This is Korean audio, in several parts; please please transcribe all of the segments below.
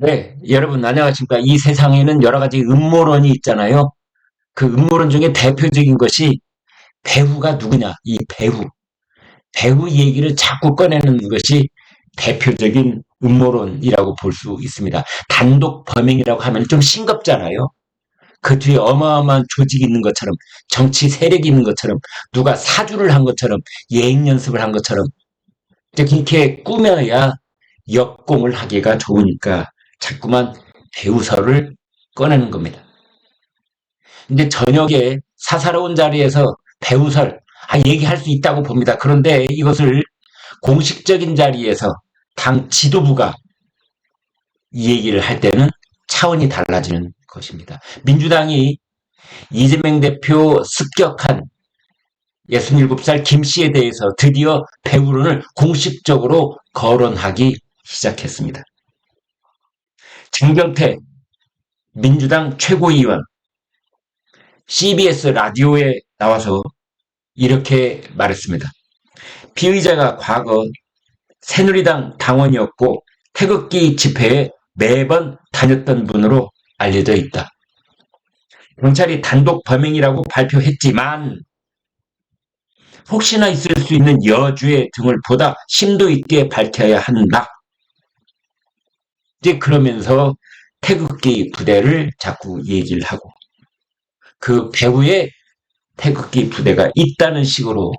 네, 여러분 안녕하십니까. 이 세상에는 여러 가지 음모론이 있잖아요. 그 음모론 중에 대표적인 것이 배우가 누구냐, 이 배우. 배우 얘기를 자꾸 꺼내는 것이 대표적인 음모론이라고 볼 수 있습니다. 단독 범행이라고 하면 좀 싱겁잖아요. 그 뒤에 어마어마한 조직이 있는 것처럼, 정치 세력이 있는 것처럼, 누가 사주를 한 것처럼, 예행 연습을 한 것처럼, 이제 그렇게 꾸며야 역공을 하기가 좋으니까 자꾸만 배우설을 꺼내는 겁니다. 근데 저녁에 사사로운 자리에서 배우설, 얘기할 수 있다고 봅니다. 그런데 이것을 공식적인 자리에서 당 지도부가 이 얘기를 할 때는 차원이 달라지는 것입니다. 민주당이 이재명 대표 습격한 67살 김 씨에 대해서 드디어 배우론을 공식적으로 거론하기 시작했습니다. 장경태 민주당 최고위원 CBS 라디오에 나와서 이렇게 말했습니다. 피의자가 과거 새누리당 당원이었고 태극기 집회에 매번 다녔던 분으로 알려져 있다. 경찰이 단독 범행이라고 발표했지만 혹시나 있을 수 있는 여주의 등을 보다 심도 있게 밝혀야 한다. 이제 그러면서 태극기 부대를 자꾸 얘기를 하고 그 배후에 태극기 부대가 있다는 식으로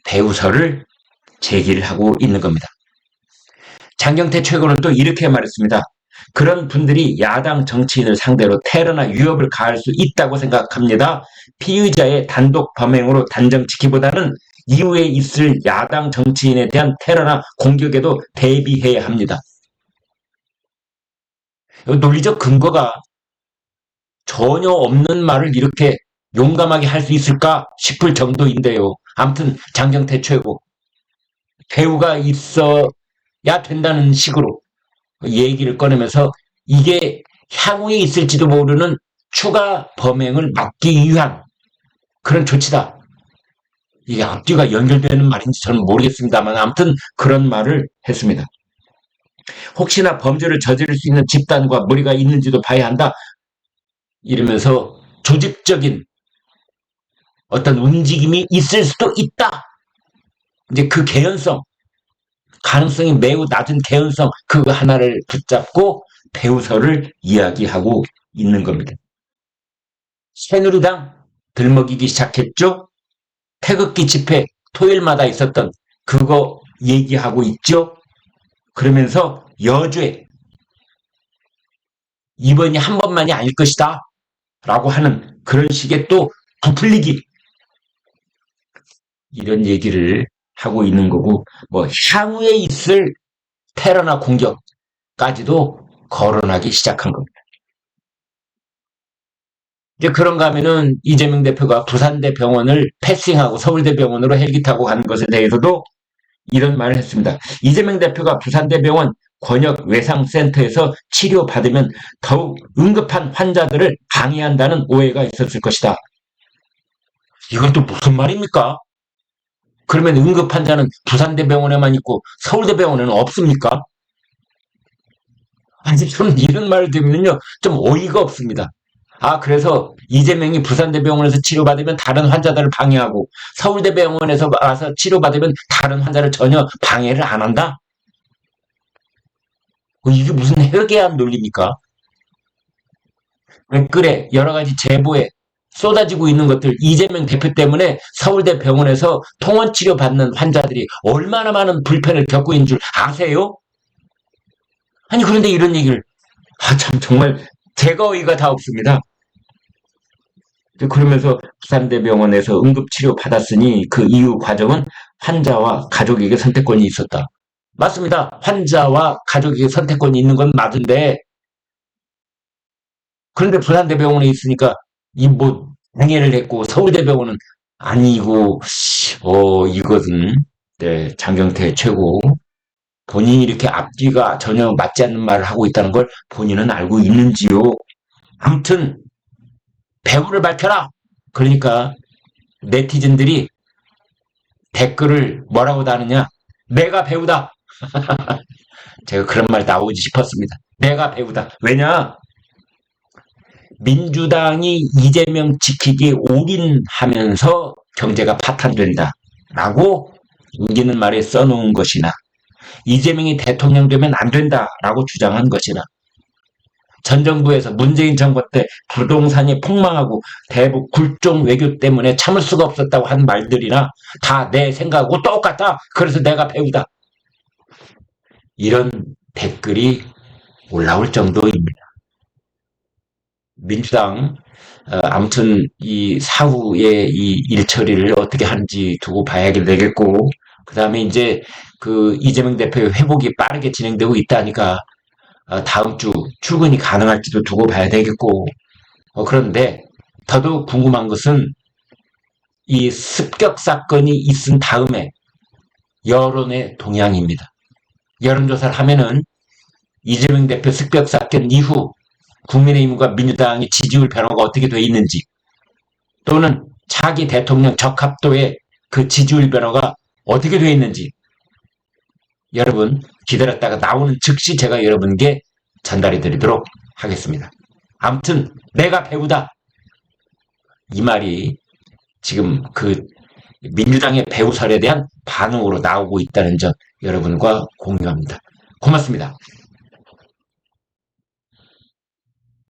배우설을 제기를 하고 있는 겁니다. 장경태 최고는 또 이렇게 말했습니다. 그런 분들이 야당 정치인을 상대로 테러나 위협을 가할 수 있다고 생각합니다. 피의자의 단독 범행으로 단정짓기보다는 이후에 있을 야당 정치인에 대한 테러나 공격에도 대비해야 합니다. 논리적 근거가 전혀 없는 말을 이렇게 용감하게 할 수 있을까 싶을 정도인데요. 아무튼 장경태 최고 배우가 있어야 된다는 식으로 얘기를 꺼내면서 이게 향후에 있을지도 모르는 추가 범행을 막기 위한 그런 조치다. 이게 앞뒤가 연결되는 말인지 저는 모르겠습니다만 아무튼 그런 말을 했습니다. 혹시나 범죄를 저지를 수 있는 집단과 무리가 있는지도 봐야 한다. 이러면서 조직적인 어떤 움직임이 있을 수도 있다. 이제 그 개연성, 가능성이 매우 낮은 개연성 그 하나를 붙잡고 배우설을 이야기하고 있는 겁니다. 새누리당 들먹이기 시작했죠. 태극기 집회 토요일마다 있었던 그거 얘기하고 있죠. 그러면서 여죄 이번이 한 번만이 아닐 것이다 라고 하는 그런 식의 또 부풀리기 이런 얘기를 하고 있는 거고 뭐 향후에 있을 테러나 공격까지도 거론하기 시작한 겁니다. 이제 그런가 하면은 이재명 대표가 부산대 병원을 패싱하고 서울대 병원으로 헬기 타고 간 것에 대해서도 이런 말을 했습니다. 이재명 대표가 부산대 병원 권역 외상센터에서 치료받으면 더욱 응급한 환자들을 방해한다는 오해가 있었을 것이다. 이건 또 무슨 말입니까? 그러면 응급 환자는 부산대병원에만 있고 서울대병원에는 없습니까? 아니, 저는 이런 말을 들으면요, 좀 어이가 없습니다. 그래서 이재명이 부산대병원에서 치료받으면 다른 환자들을 방해하고 서울대병원에서 와서 치료받으면 다른 환자를 전혀 방해를 안 한다? 이게 무슨 해괴한 논리입니까? 댓글에 여러 가지 제보에 쏟아지고 있는 것들 이재명 대표 때문에 서울대 병원에서 통원 치료 받는 환자들이 얼마나 많은 불편을 겪고 있는 줄 아세요? 아니 그런데 이런 얘기를 참 정말 제가 어이가 다 없습니다. 그러면서 부산대병원에서 응급치료 받았으니 그 이후 과정은 환자와 가족에게 선택권이 있었다. 맞습니다. 환자와 가족에게 선택권이 있는 건 맞은데 그런데 부산대병원에 있으니까 이 뭐 방해를 했고 서울대병원은 아니고 이것은 네, 장경태 최고 본인이 이렇게 앞뒤가 전혀 맞지 않는 말을 하고 있다는 걸 본인은 알고 있는지요. 아무튼 배우를 밝혀라. 그러니까 네티즌들이 댓글을 뭐라고 다느냐. 내가 배우다. 제가 그런 말 나오지 싶었습니다. 내가 배우다. 왜냐? 민주당이 이재명 지키기에 올인하면서 경제가 파탄된다. 라고 우기는 말에 써놓은 것이나 이재명이 대통령 되면 안 된다라고 주장한 것이나 전 정부에서 문재인 정부 때 부동산이 폭망하고 대북 굴종 외교 때문에 참을 수가 없었다고 한 말들이나 다 내 생각하고 똑같다. 그래서 내가 배우다. 이런 댓글이 올라올 정도입니다. 민주당 아무튼 이 사후에 이 일처리를 어떻게 하는지 두고 봐야 되겠고 그 다음에 이제 그 이재명 대표의 회복이 빠르게 진행되고 있다니까 다음 주 출근이 가능할지도 두고 봐야 되겠고 그런데 더더욱 궁금한 것은 이 습격 사건이 있은 다음에 여론의 동향입니다. 여론조사를 하면은 이재명 대표 습격 사건 이후 국민의힘과 민주당의 지지율 변화가 어떻게 돼 있는지 또는 차기 대통령 적합도의 그 지지율 변화가 어떻게 돼 있는지 여러분 기다렸다가 나오는 즉시 제가 여러분께 전달해 드리도록 하겠습니다. 아무튼 내가 배우다 이 말이 지금 그 민주당의 배우설에 대한 반응으로 나오고 있다는 점 여러분과 공유합니다. 고맙습니다.